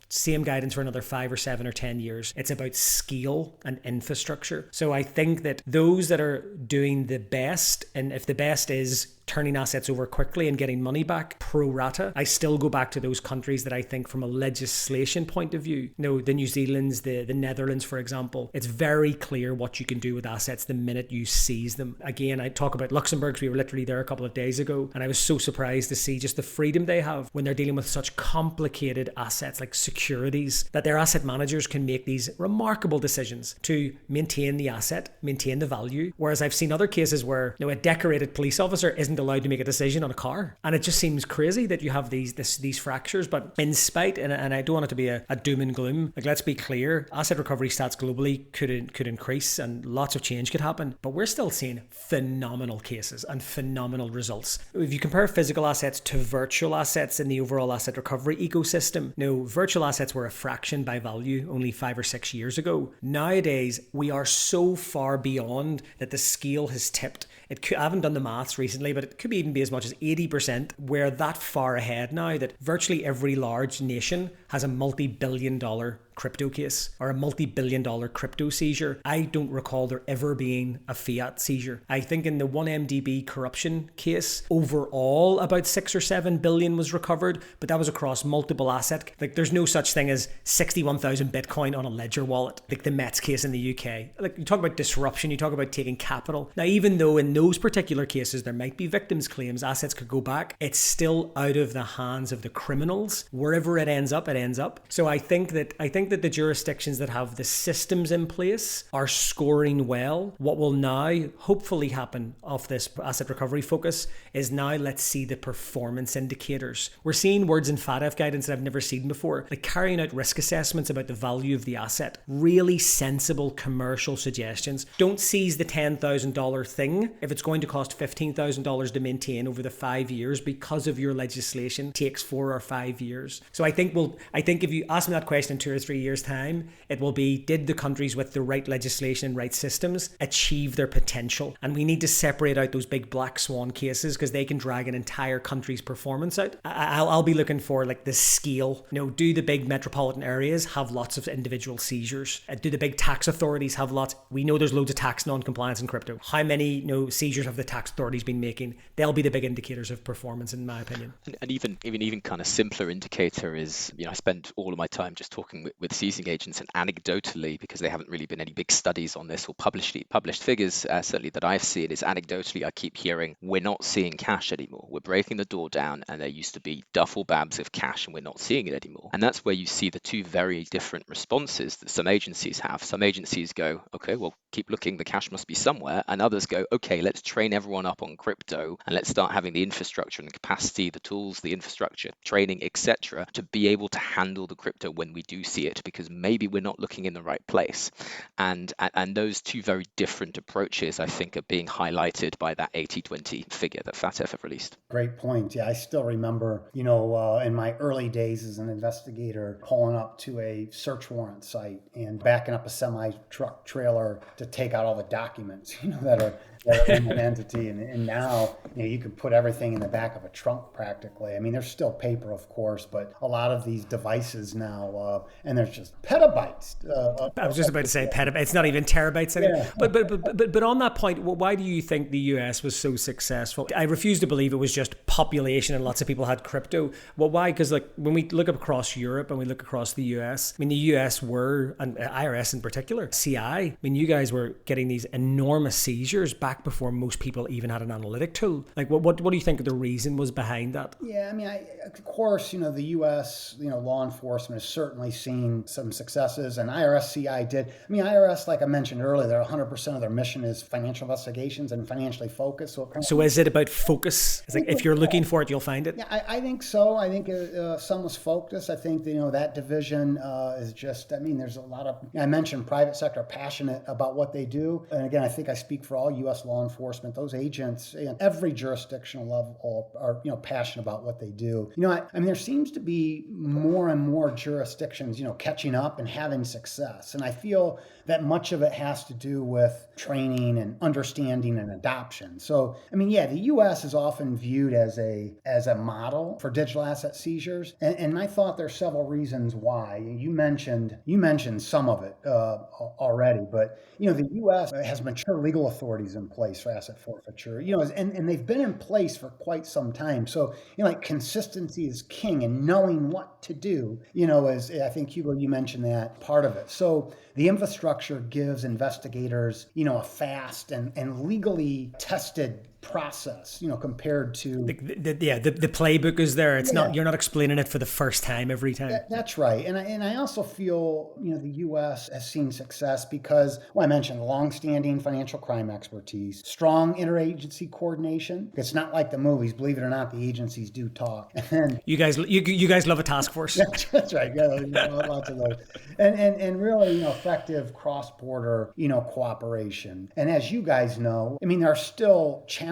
same guidance for another 5 or 7 or 10 years. It's about scale and infrastructure. So I think that those that are doing the best, and if the best is turning assets over quickly and getting money back pro rata. I still go back to those countries that I think from a legislation point of view, the New Zealands, the Netherlands, for example, it's very clear what you can do with assets the minute you seize them. Again, I talk about Luxembourg. We were literally there a couple of days ago, and I was so surprised to see just the freedom they have when they're dealing with such complicated assets like securities, that their asset managers can make these remarkable decisions to maintain the asset, maintain the value. Whereas I've seen other cases where a decorated police officer isn't allowed to make a decision on a car. And it just seems crazy that you have these fractures. But in spite, and I don't want it to be a doom and gloom, like, let's be clear, asset recovery stats globally could increase and lots of change could happen. But we're still seeing phenomenal cases and phenomenal results. If you compare physical assets to virtual assets in the overall asset recovery ecosystem, virtual assets were a fraction by value only 5 or 6 years ago. Nowadays, we are so far beyond that the scale has tipped. I haven't done the maths recently, but it could even be as much as 80%. We're that far ahead now that virtually every large nation has a multi-billion-dollar crypto case or a multi-billion-dollar crypto seizure. I don't recall there ever being a fiat seizure. I think in the 1MDB corruption case, overall about 6 or 7 billion was recovered, but that was across multiple assets. Like, there's no such thing as 61,000 Bitcoin on a ledger wallet, like the Mets case in the UK. Like, you talk about disruption, you talk about taking capital. Now, even though in those particular cases there might be victims' claims, assets could go back, it's still out of the hands of the criminals. Wherever it ends up, it ends up. So I think that the jurisdictions that have the systems in place are scoring well. What will now hopefully happen off this asset recovery focus is now let's see the performance indicators. We're seeing words in FATF guidance that I've never seen before, like carrying out risk assessments about the value of the asset. Really sensible commercial suggestions. Don't seize the $10,000 thing if it's going to cost $15,000 to maintain over the 5 years because of your legislation takes 4 or 5 years. So I think if you ask me that question in 2 or 3 years' time, it will be, did the countries with the right legislation and right systems achieve their potential? And we need to separate out those big black swan cases because they can drag an entire country's performance out. I'll be looking for like the scale. Do the big metropolitan areas have lots of individual seizures? Do the big tax authorities have lots? We know there's loads of tax non-compliance in crypto. How many seizures have the tax authorities been making? They'll be the big indicators of performance, in my opinion. And even kind of simpler indicator is, I spend all of my time just talking with seizing agents, and anecdotally, because there haven't really been any big studies on this or published figures, certainly that I've seen, is anecdotally I keep hearing we're not seeing cash anymore. We're breaking the door down, and there used to be duffel bags of cash, and we're not seeing it anymore. And that's where you see the two very different responses that some agencies have. Some agencies go, okay, well, keep looking, the cash must be somewhere, and others go, okay, let's train everyone up on crypto and let's start having the infrastructure and capacity, the tools, the infrastructure, training, etc., to be able to handle the crypto when we do see it, because maybe we're not looking in the right place. And those two very different approaches, I think, are being highlighted by that 80-20 figure that FATF have released. Great point. Yeah, I still remember, in my early days as an investigator, pulling up to a search warrant site and backing up a semi-truck trailer to take out all the documents, that are in an entity. And now, you can put everything in the back of a trunk practically. I mean, there's still paper, of course, but a lot of these devices now, and there's just petabytes. I was just about to say petabytes. It's not even terabytes anymore. Yeah. But on that point, why do you think the US was so successful? I refuse to believe it was just population and lots of people had crypto. Well, why? Because when we look across Europe and we look across the US, the US were, and IRS in particular, CI, you guys were getting these enormous seizures back before most people even had an analytic tool. What do you think the reason was behind that? Yeah, of course, the U.S., law enforcement has certainly seen some successes, and IRS CI did. IRS, like I mentioned earlier, they're 100% of their mission is financial investigations and financially focused. So is it about focus? It's like if you're looking for it, you'll find it? Yeah, I think so. I think some was focused. I think, that division is just, there's a lot of, I mentioned private sector passionate about what they do. And again, I think I speak for all U.S. law enforcement. Those agents in every jurisdictional level are, passionate about what they do. There seems to be more and more jurisdictions, catching up and having success. And I feel that much of it has to do with training and understanding and adoption. So, the U.S. is often viewed as a model for digital asset seizures. And I thought there's several reasons why. You mentioned some of it already, but, the U.S. has mature legal authorities in place for asset forfeiture, and they've been in place for quite some time. So, like consistency is king, and knowing what to do, as I think, Hugo, you mentioned that part of it. So the infrastructure gives investigators, a fast and legally tested process, compared to the playbook is there. It's not, you're not explaining it for the first time every time. That's right. And I also feel, the U.S. has seen success because, I mentioned longstanding financial crime expertise, strong interagency coordination. It's not like the movies, believe it or not, the agencies do talk. And you guys love a task force. That's right. Yeah, lots of those. And really, effective cross-border, cooperation. And as you guys know, there are still challenges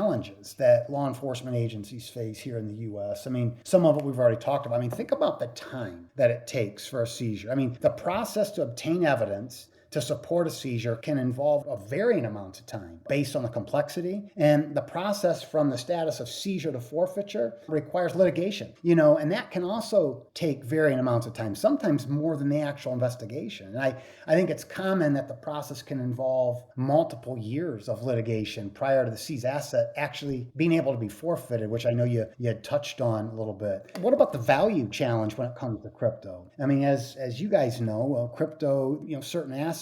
that law enforcement agencies face here in the U.S. Some of it we've already talked about. Think about the time that it takes for a seizure. The process to obtain evidence to support a seizure can involve a varying amount of time based on the complexity. And the process from the status of seizure to forfeiture requires litigation, and that can also take varying amounts of time, sometimes more than the actual investigation. And I think it's common that the process can involve multiple years of litigation prior to the seized asset actually being able to be forfeited, which I know you had touched on a little bit. What about the value challenge when it comes to crypto? As you guys know, crypto, certain assets,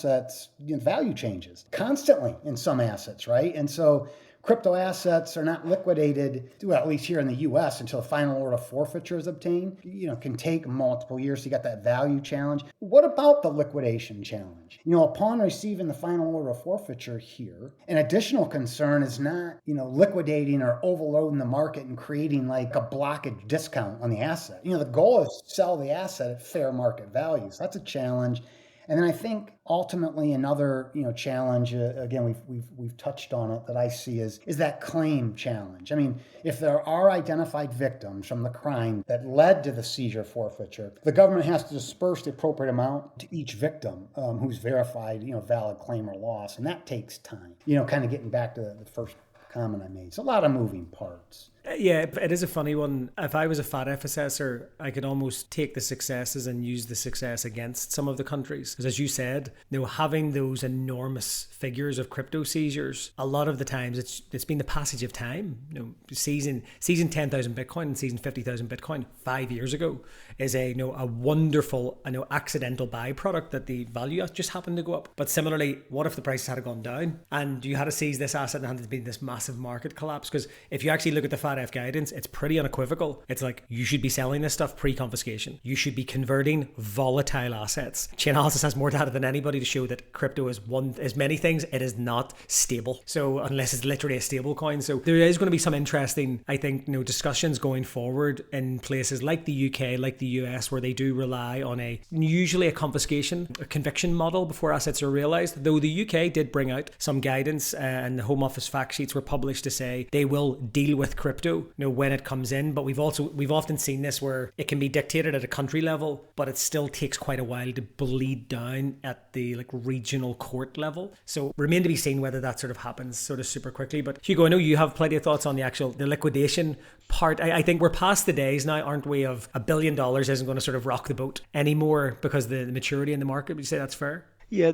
value changes constantly in some assets, right? And so crypto assets are not liquidated, well, at least here in the U.S., until a final order of forfeiture is obtained. Can take multiple years. You got that value challenge. What about the liquidation challenge? Upon receiving the final order of forfeiture here, an additional concern is not, liquidating or overloading the market and creating like a blockage discount on the asset. The goal is to sell the asset at fair market value. So that's a challenge. And then I think ultimately another challenge, again we've touched on it, that I see is that claim challenge. If there are identified victims from the crime that led to the seizure forfeiture, the government has to disperse the appropriate amount to each victim who's verified valid claim or loss, and that takes time. Kind of getting back to the first comment I made. It's a lot of moving parts. Yeah, it is a funny one. If I was a FATF assessor, I could almost take the successes and use the success against some of the countries. Because as you said, having those enormous figures of crypto seizures, a lot of the times it's been the passage of time. Seizing 10,000 Bitcoin and seizing 50,000 Bitcoin 5 years ago is a wonderful, accidental byproduct that the value just happened to go up. But similarly, what if the prices had gone down and you had to seize this asset and had been this massive market collapse? Because if you actually look at the FATF guidance, it's pretty unequivocal. It's like, you should be selling this stuff pre-confiscation. You should be converting volatile assets. Chainalysis has more data than anybody to show that crypto is many things. It is not stable. So unless it's literally a stable coin. So there is going to be some interesting, I think, discussions going forward in places like the UK, like the US, where they do rely on usually a conviction model before assets are realized. Though the UK did bring out some guidance and the Home Office fact sheets were published to say they will deal with crypto when it comes in. But we've often seen this where it can be dictated at a country level, but it still takes quite a while to bleed down at the regional court level. So remain to be seen whether that sort of happens sort of super quickly. But Hugo, I know you have plenty of thoughts on the liquidation part. I think we're past the days now, aren't we, of $1 billion isn't going to sort of rock the boat anymore because the maturity in the market. Would you say that's fair? Yeah,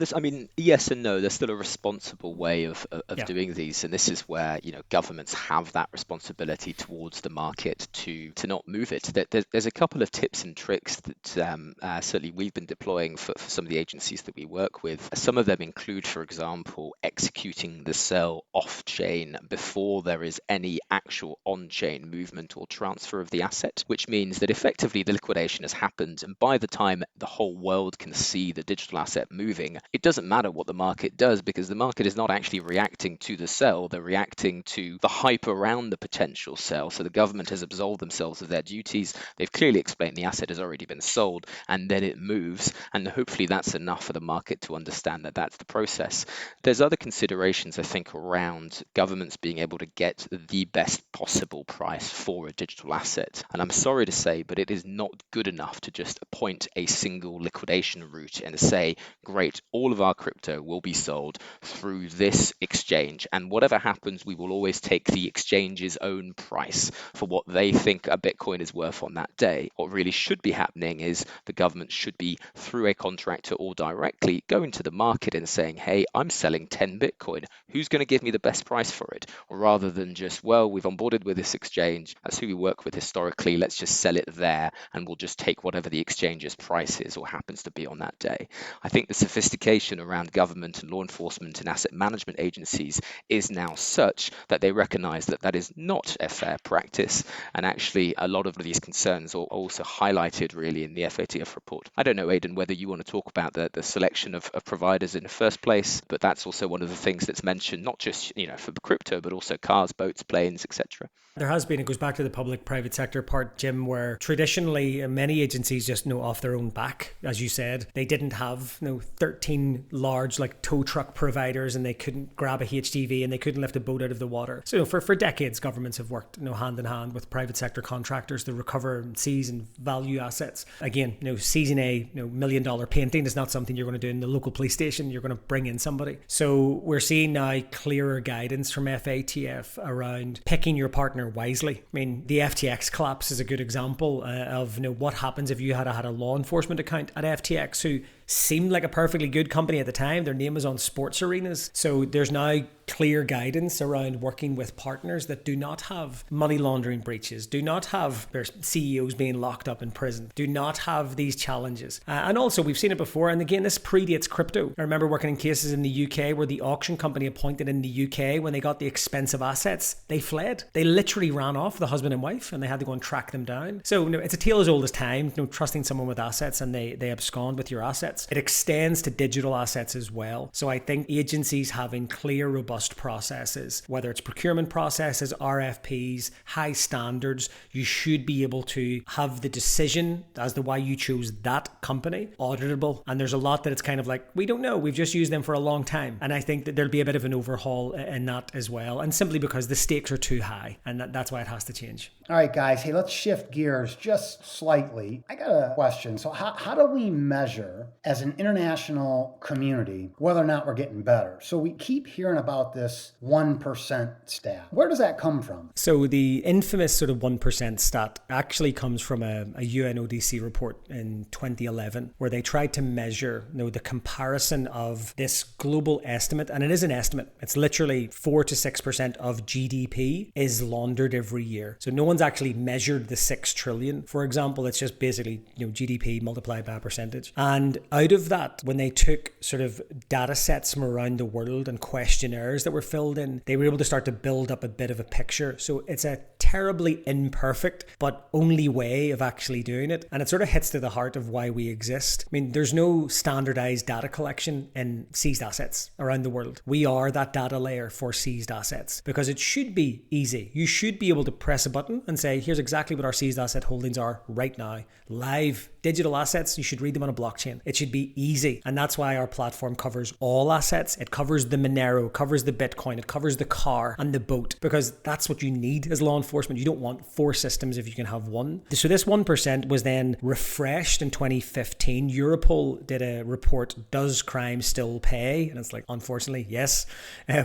yes and no. There's still a responsible way of doing these, and this is where governments have that responsibility towards the market to not move it. There's a couple of tips and tricks that certainly we've been deploying for some of the agencies that we work with. Some of them include, for example, executing the sale off-chain before there is any actual on-chain movement or transfer of the asset, which means that effectively the liquidation has happened, and by the time the whole world can see the digital asset moving, it doesn't matter what the market does, because the market is not actually reacting to the sell. They're reacting to the hype around the potential sell. So the government has absolved themselves of their duties. They've clearly explained the asset has already been sold, and then it moves. And hopefully that's enough for the market to understand that that's the process. There's other considerations, I think, around governments being able to get the best possible price for a digital asset. And I'm sorry to say, but it is not good enough to just appoint a single liquidation route and say, great, right, all of our crypto will be sold through this exchange. And whatever happens, we will always take the exchange's own price for what they think a Bitcoin is worth on that day. What really should be happening is the government should be, through a contractor or directly, going to the market and saying, hey, I'm selling 10 Bitcoin. Who's going to give me the best price for it? Or rather than just, well, we've onboarded with this exchange, that's who we work with historically, let's just sell it there and we'll just take whatever the exchange's price is or happens to be on that day. I think the sophistication around government and law enforcement and asset management agencies is now such that they recognize that that is not a fair practice. And actually, a lot of these concerns are also highlighted really in the FATF report. I don't know, Aidan, whether you want to talk about the selection of providers in the first place, but that's also one of the things that's mentioned, not just for crypto, but also cars, boats, planes, etc. There has been, it goes back to the public-private sector part, Jim, where traditionally many agencies just off their own back, as you said. They didn't have 13 large tow truck providers, and they couldn't grab a HGV and they couldn't lift a boat out of the water. So for decades, governments have worked hand in hand with private sector contractors to recover and seize and value assets. Again, seizing a $1 million painting is not something you're going to do in the local police station. You're going to bring in somebody. So we're seeing now clearer guidance from FATF around picking your partner wisely. I mean, the FTX collapse is a good example of what happens if you had a law enforcement account at FTX who seemed like a perfectly good company at the time. Their name was on sports arenas. So there's now clear guidance around working with partners that do not have money laundering breaches, do not have their CEOs being locked up in prison, do not have these challenges. And also, we've seen it before, and again, this predates crypto. I remember working in cases in the UK where the auction company appointed in the UK, when they got the expensive assets, they fled. They literally ran off, the husband and wife, and they had to go and track them down. So it's a tale as old as time, trusting someone with assets and they abscond with your assets. It extends to digital assets as well. So I think agencies having clear, robust processes, whether it's procurement processes, RFPs, high standards, you should be able to have the decision as to why you chose that company auditable. And there's a lot that it's kind of like, we don't know, we've just used them for a long time. And I think that there'll be a bit of an overhaul in that as well. And simply because the stakes are too high, and that's why it has to change. All right, guys. Hey, let's shift gears just slightly. I got a question. So how do we measure as an international community whether or not we're getting better? So we keep hearing about this 1% stat. Where does that come from? So the infamous sort of 1% stat actually comes from a UNODC report in 2011, where they tried to measure the comparison of this global estimate. And it is an estimate. It's literally 4 to 6% of GDP is laundered every year. So no one's actually measured the 6 trillion. For example, it's just basically GDP multiplied by a percentage. And out of that, when they took sort of data sets from around the world and questionnaires that were filled in, they were able to start to build up a bit of a picture. So it's a terribly imperfect but only way of actually doing it. And it sort of hits to the heart of why we exist. I mean, there's no standardized data collection in seized assets around the world. We are that data layer for seized assets because it should be easy. You should be able to press a button and say, here's exactly what our seized asset holdings are right now. Live digital assets, you should read them on a blockchain. It should be easy. And that's why our platform covers all assets. It covers the Monero, covers the Bitcoin, it covers the car and the boat, because that's what you need as law enforcement. You don't want 4 systems if you can have one. So this 1% was then refreshed in 2015. Europol did a report, Does Crime Still Pay? And it's like, unfortunately, yes,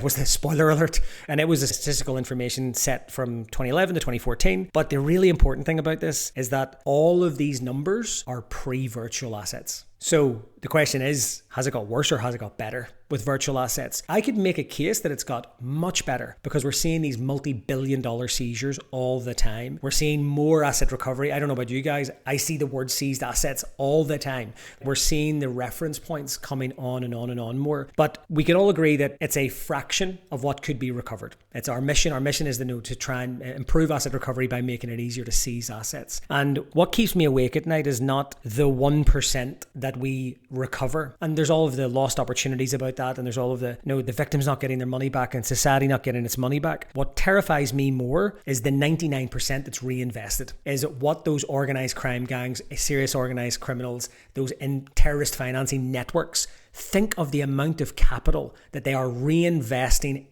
was the spoiler alert. And it was a statistical information set from 2011 to 2014. But the really important thing about this is that all of these numbers are pre-virtual assets. So the question is, has it got worse or has it got better with virtual assets? I could make a case that it's got much better because we're seeing these multi-billion-dollar seizures all the time. We're seeing more asset recovery. I don't know about you guys. I see the word seized assets all the time. We're seeing the reference points coming on and on and on more. But we can all agree that it's a fraction of what could be recovered. It's our mission. Our mission is to try and improve asset recovery by making it easier to seize assets. And what keeps me awake at night is not the 1% that we recover. And there's all of the lost opportunities about that. And there's all of the victims not getting their money back and society not getting its money back. What terrifies me more is the 99% that's reinvested, is what those organized crime gangs, serious organized criminals, those terrorist financing networks think of the amount of capital that they are reinvesting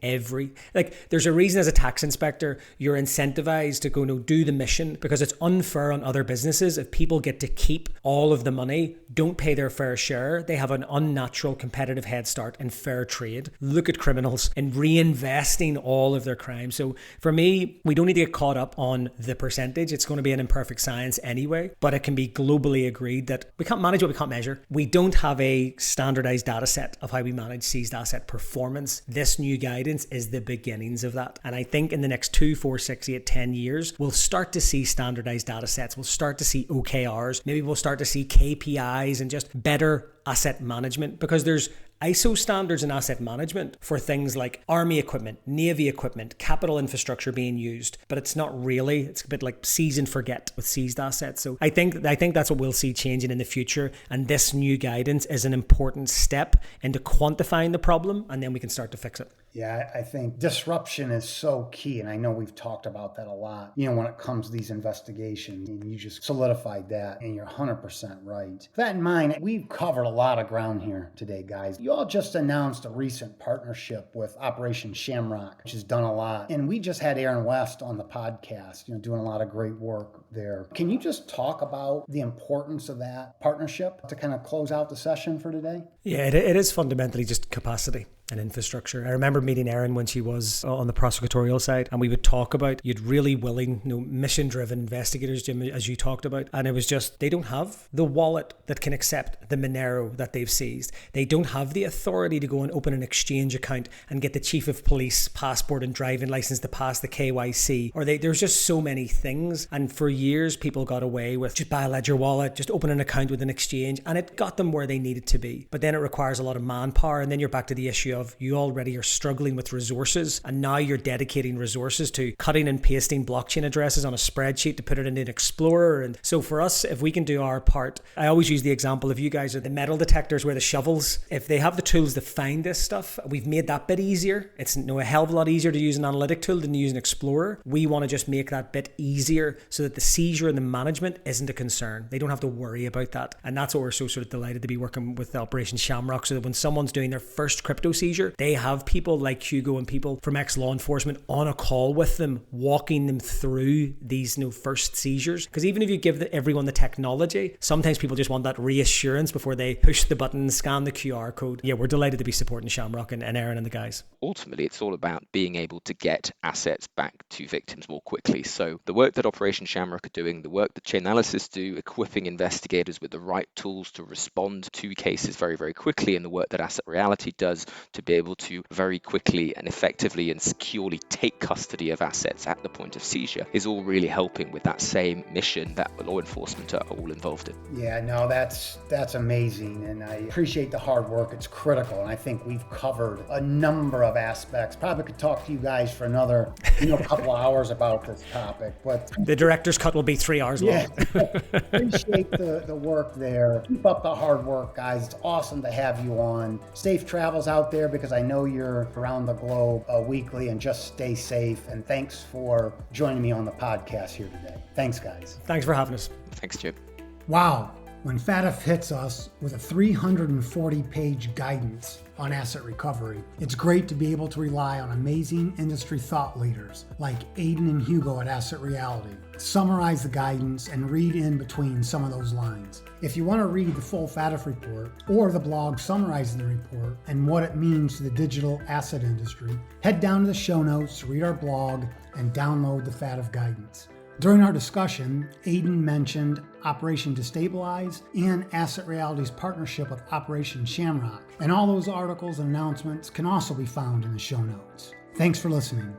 there's a reason as a tax inspector, you're incentivized to go do the mission, because it's unfair on other businesses. If people get to keep all of the money, don't pay their fair share, they have an unnatural competitive head start in fair trade. Look at criminals and reinvesting all of their crime. So for me, we don't need to get caught up on the percentage. It's going to be an imperfect science anyway, but it can be globally agreed that we can't manage what we can't measure. We don't have a standardized data set of how we manage seized asset performance. This new guidance is the beginnings of that. And I think in the next 2, 4, 6, 8, 10 years, we'll start to see standardized data sets. We'll start to see OKRs. Maybe we'll start to see KPIs and just better asset management, because there's ISO standards in asset management for things like army equipment, navy equipment, capital infrastructure being used, but it's not really. It's a bit like seize and forget with seized assets. So I think that's what we'll see changing in the future, and this new guidance is an important step into quantifying the problem, and then we can start to fix it. Yeah, I think disruption is so key, and I know we've talked about that a lot, when it comes to these investigations, and you just solidified that, and you're 100% right. With that in mind, we've covered a lot of ground here today, guys. You all just announced a recent partnership with Operation Shamrock, which has done a lot, and we just had Aaron West on the podcast, doing a lot of great work there. Can you just talk about the importance of that partnership to kind of close out the session for today? Yeah, it is fundamentally just capacity and infrastructure. I remember meeting Erin when she was on the prosecutorial side, and we would talk about, you'd really willing, mission-driven investigators, Jim, as you talked about, and it was just, they don't have the wallet that can accept the Monero that they've seized. They don't have the authority to go and open an exchange account and get the chief of police passport and driving license to pass the KYC, or there's just so many things. And for years, people got away with just buy a Ledger wallet, just open an account with an exchange, and it got them where they needed to be. But then it requires a lot of manpower, and then you're back to the issue of you already are struggling with resources, and now you're dedicating resources to cutting and pasting blockchain addresses on a spreadsheet to put it in an Explorer. And so for us, if we can do our part, I always use the example of you guys are the metal detectors, where the shovels, if they have the tools to find this stuff, we've made that bit easier. It's a hell of a lot easier to use an analytic tool than to use an Explorer. We want to just make that bit easier so that the seizure and the management isn't a concern. They don't have to worry about that. And that's what we're so sort of delighted to be working with Operation Shamrock, so that when someone's doing their first crypto seizure, they have people like Hugo and people from ex-law enforcement on a call with them, walking them through these first seizures. Because even if you give everyone the technology, sometimes people just want that reassurance before they push the button, scan the QR code. Yeah, we're delighted to be supporting Shamrock and Aaron and the guys. Ultimately, it's all about being able to get assets back to victims more quickly. So the work that Operation Shamrock are doing, the work that Chainalysis do, equipping investigators with the right tools to respond to cases very, very quickly, and the work that Asset Reality does to be able to very quickly and effectively and securely take custody of assets at the point of seizure, is all really helping with that same mission that law enforcement are all involved in. Yeah, no, that's amazing, and I appreciate the hard work. It's critical, and I think we've covered a number of aspects. Probably could talk to you guys for another couple of hours about this topic, but the director's cut will be 3 hours long. Yeah, appreciate the work there. Keep up the hard work, guys. It's awesome to have you on. Safe travels out there, because I know you're around the globe weekly, and just stay safe. And thanks for joining me on the podcast here today. Thanks, guys. Thanks for having us. Thanks, Jim. Wow. When FATF hits us with a 340-page guidance on asset recovery, it's great to be able to rely on amazing industry thought leaders like Aidan and Hugo at Asset Reality. Summarize the guidance and read in between some of those lines. If you want to read the full FATF report or the blog summarizing the report and what it means to the digital asset industry, head down to the show notes to read our blog and download the FATF guidance. During our discussion, Aidan mentioned Operation Destabilize and Asset Reality's partnership with Operation Shamrock, and all those articles and announcements can also be found in the show notes. Thanks for listening.